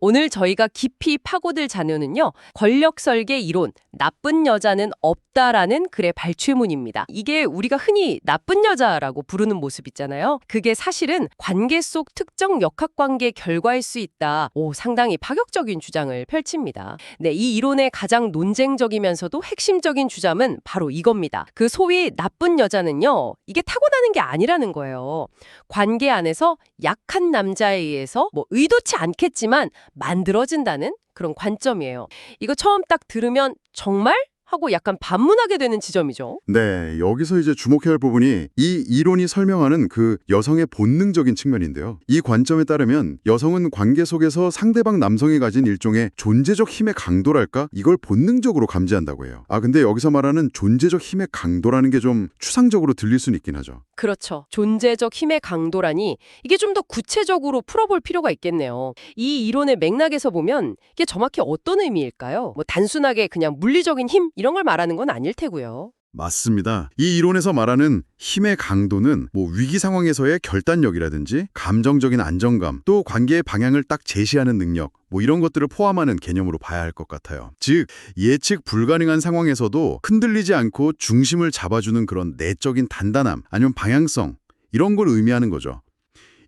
오늘 저희가 깊이 파고들 자료는요. 권력 설계 이론, 나쁜 여자는 없다라는 글의 발췌문입니다. 이게 우리가 흔히 나쁜 여자라고 부르는 모습 있잖아요. 그게 사실은 관계 속 특정 역학관계 결과일 수 있다. 상당히 파격적인 주장을 펼칩니다. 네, 이 이론의 가장 논쟁적이면서도 핵심적인 주장은 바로 이겁니다. 그 소위 나쁜 여자는요. 이게 타고나는 게 아니라는 거예요. 관계 안에서 약한 남자에 의해서 의도치 않겠지만 만들어진다는 그런 관점이에요. 이거 처음 딱 들으면 정말? 하고 약간 반문하게 되는 지점이죠. 네, 여기서 이제 주목해야 할 부분이 이 이론이 설명하는 그 여성의 본능적인 측면인데요. 이 관점에 따르면 여성은 관계 속에서 상대방 남성이 가진 일종의 존재적 힘의 강도랄까? 이걸 본능적으로 감지한다고 해요. 근데 여기서 말하는 존재적 힘의 강도라는 게 좀 추상적으로 들릴 수는 있긴 하죠. 그렇죠. 존재적 힘의 강도라니 이게 좀 더 구체적으로 풀어볼 필요가 있겠네요. 이 이론의 맥락에서 보면 이게 정확히 어떤 의미일까요? 단순하게 그냥 물리적인 힘 이런 걸 말하는 건 아닐 테고요. 맞습니다. 이 이론에서 말하는 힘의 강도는 위기 상황에서의 결단력이라든지 감정적인 안정감, 또 관계의 방향을 딱 제시하는 능력, 이런 것들을 포함하는 개념으로 봐야 할 것 같아요. 즉, 예측 불가능한 상황에서도 흔들리지 않고 중심을 잡아주는 그런 내적인 단단함, 아니면 방향성, 이런 걸 의미하는 거죠.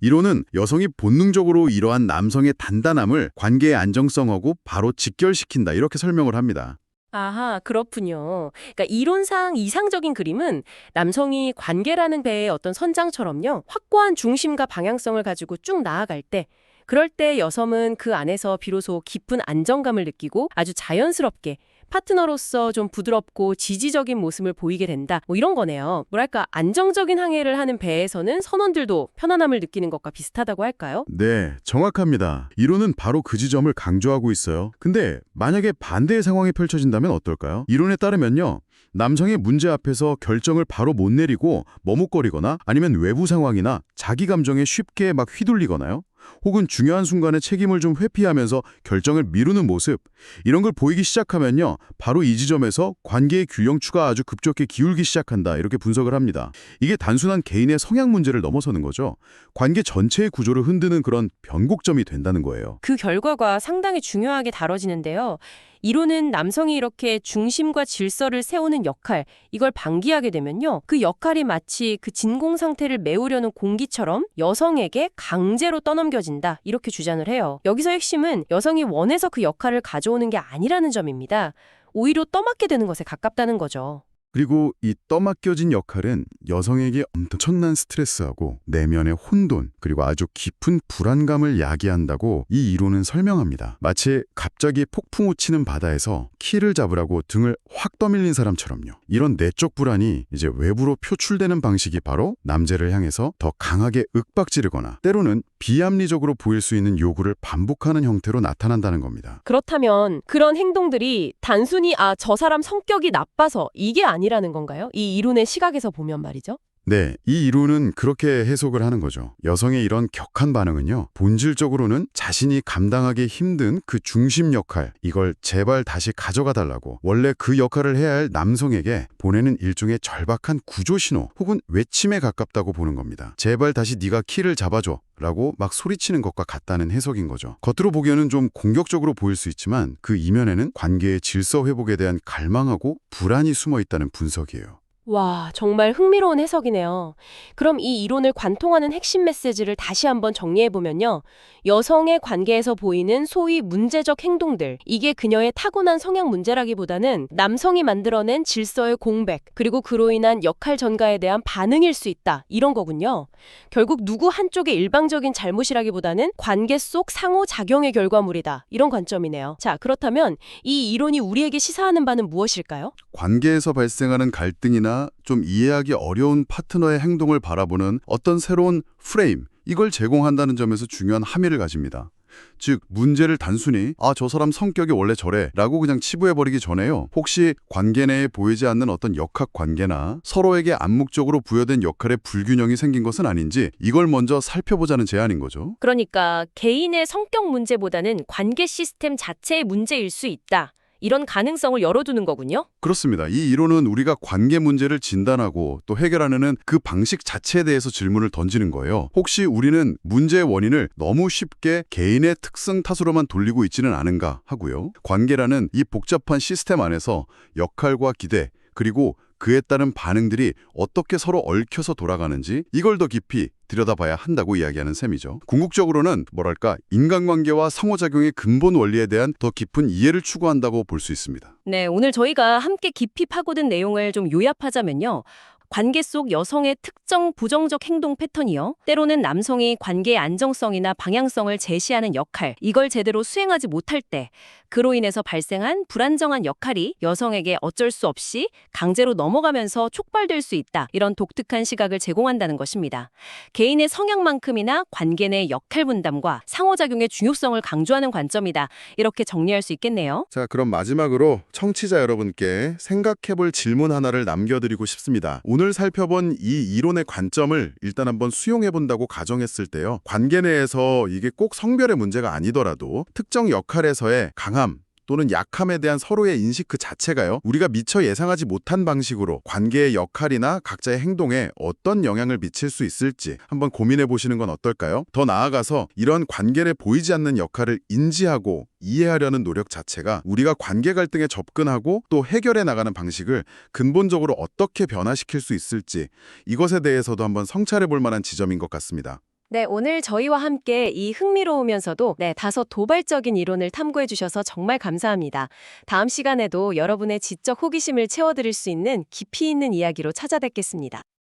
이론은 여성이 본능적으로 이러한 남성의 단단함을 관계의 안정성하고 바로 직결시킨다, 이렇게 설명을 합니다. 아하, 그렇군요. 그러니까 이론상 이상적인 그림은 남성이 관계라는 배의 어떤 선장처럼요. 확고한 중심과 방향성을 가지고 쭉 나아갈 때 그럴 때 여성은 그 안에서 비로소 깊은 안정감을 느끼고 아주 자연스럽게 파트너로서 좀 부드럽고 지지적인 모습을 보이게 된다. 이런 거네요. 뭐랄까 안정적인 항해를 하는 배에서는 선원들도 편안함을 느끼는 것과 비슷하다고 할까요? 네, 정확합니다. 이론은 바로 그 지점을 강조하고 있어요. 근데 만약에 반대의 상황이 펼쳐진다면 어떨까요? 이론에 따르면요. 남성의 문제 앞에서 결정을 바로 못 내리고 머뭇거리거나 아니면 외부 상황이나 자기 감정에 쉽게 막 휘둘리거나요. 혹은 중요한 순간에 책임을 좀 회피하면서 결정을 미루는 모습, 이런 걸 보이기 시작하면요. 바로 이 지점에서 관계의 균형추가 아주 급격히 기울기 시작한다, 이렇게 분석을 합니다. 이게 단순한 개인의 성향 문제를 넘어서는 거죠. 관계 전체의 구조를 흔드는 그런 변곡점이 된다는 거예요. 그 결과가 상당히 중요하게 다뤄지는데요. 이론은 남성이 이렇게 중심과 질서를 세우는 역할, 이걸 방기하게 되면요. 그 역할이 마치 그 진공 상태를 메우려는 공기처럼 여성에게 강제로 떠넘겨진다. 이렇게 주장을 해요. 여기서 핵심은 여성이 원해서 그 역할을 가져오는 게 아니라는 점입니다. 오히려 떠맡게 되는 것에 가깝다는 거죠. 그리고 이 떠맡겨진 역할은 여성에게 엄청난 스트레스하고 내면의 혼돈, 그리고 아주 깊은 불안감을 야기한다고 이 이론은 설명합니다. 마치 갑자기 폭풍우 치는 바다에서 키를 잡으라고 등을 확 떠밀린 사람처럼요. 이런 내적 불안이 이제 외부로 표출되는 방식이 바로 남자를 향해서 더 강하게 윽박지르거나 때로는 비합리적으로 보일 수 있는 요구를 반복하는 형태로 나타난다는 겁니다. 그렇다면 그런 행동들이 단순히 저 사람 성격이 나빠서 이게 아니라는 건가요? 이 이론의 시각에서 보면 말이죠. 네, 이 이론은 그렇게 해석을 하는 거죠. 여성의 이런 격한 반응은요, 본질적으로는 자신이 감당하기 힘든 그 중심 역할, 이걸 제발 다시 가져가 달라고 원래 그 역할을 해야 할 남성에게 보내는 일종의 절박한 구조신호 혹은 외침에 가깝다고 보는 겁니다. 제발 다시 네가 키를 잡아줘 라고 막 소리치는 것과 같다는 해석인 거죠. 겉으로 보기에는 좀 공격적으로 보일 수 있지만 그 이면에는 관계의 질서 회복에 대한 갈망하고 불안이 숨어 있다는 분석이에요. 와, 정말 흥미로운 해석이네요. 그럼 이 이론을 관통하는 핵심 메시지를 다시 한번 정리해보면요. 여성의 관계에서 보이는 소위 문제적 행동들, 이게 그녀의 타고난 성향 문제라기보다는 남성이 만들어낸 질서의 공백, 그리고 그로 인한 역할 전가에 대한 반응일 수 있다, 이런 거군요. 결국 누구 한쪽의 일방적인 잘못이라기보다는 관계 속 상호작용의 결과물이다, 이런 관점이네요. 자, 그렇다면 이 이론이 우리에게 시사하는 바는 무엇일까요? 관계에서 발생하는 갈등이나 좀 이해하기 어려운 파트너의 행동을 바라보는 어떤 새로운 프레임, 이걸 제공한다는 점에서 중요한 함의를 가집니다. 즉, 문제를 단순히 저 사람 성격이 원래 저래 라고 그냥 치부해버리기 전에요. 혹시 관계 내에 보이지 않는 어떤 역학관계나 서로에게 암묵적으로 부여된 역할의 불균형이 생긴 것은 아닌지 이걸 먼저 살펴보자는 제안인 거죠. 그러니까 개인의 성격 문제보다는 관계 시스템 자체의 문제일 수 있다. 이런 가능성을 열어두는 거군요. 그렇습니다. 이 이론은 우리가 관계 문제를 진단하고 또 해결하는 그 방식 자체에 대해서 질문을 던지는 거예요. 혹시 우리는 문제의 원인을 너무 쉽게 개인의 특성 탓으로만 돌리고 있지는 않은가 하고요. 관계라는 이 복잡한 시스템 안에서 역할과 기대, 그리고 그에 따른 반응들이 어떻게 서로 얽혀서 돌아가는지 이걸 더 깊이 들여다봐야 한다고 이야기하는 셈이죠. 궁극적으로는 뭐랄까 인간관계와 상호작용의 근본 원리에 대한 더 깊은 이해를 추구한다고 볼 수 있습니다. 네, 오늘 저희가 함께 깊이 파고든 내용을 좀 요약하자면요. 관계 속 여성의 특정 부정적 행동 패턴이요. 때로는 남성이 관계의 안정성이나 방향성을 제시하는 역할, 이걸 제대로 수행하지 못할 때 그로 인해서 발생한 불안정한 역할이 여성에게 어쩔 수 없이 강제로 넘어가면서 촉발될 수 있다. 이런 독특한 시각을 제공한다는 것입니다. 개인의 성향만큼이나 관계 내 역할 분담과 상호작용의 중요성을 강조하는 관점이다. 이렇게 정리할 수 있겠네요. 자, 그럼 마지막으로 청취자 여러분께 생각해볼 질문 하나를 남겨드리고 싶습니다. 오늘 살펴본 이 이론의 관점을 일단 한번 수용해본다고 가정했을 때요. 관계 내에서 이게 꼭 성별의 문제가 아니더라도 특정 역할에서의 강함 또는 약함에 대한 서로의 인식 그 자체가요. 우리가 미처 예상하지 못한 방식으로 관계의 역할이나 각자의 행동에 어떤 영향을 미칠 수 있을지 한번 고민해 보시는 건 어떨까요? 더 나아가서 이런 관계 내 보이지 않는 역할을 인지하고 이해하려는 노력 자체가 우리가 관계 갈등에 접근하고 또 해결해 나가는 방식을 근본적으로 어떻게 변화시킬 수 있을지 이것에 대해서도 한번 성찰해 볼 만한 지점인 것 같습니다. 네, 오늘 저희와 함께 이 흥미로우면서도 다소 도발적인 이론을 탐구해 주셔서 정말 감사합니다. 다음 시간에도 여러분의 지적 호기심을 채워드릴 수 있는 깊이 있는 이야기로 찾아뵙겠습니다.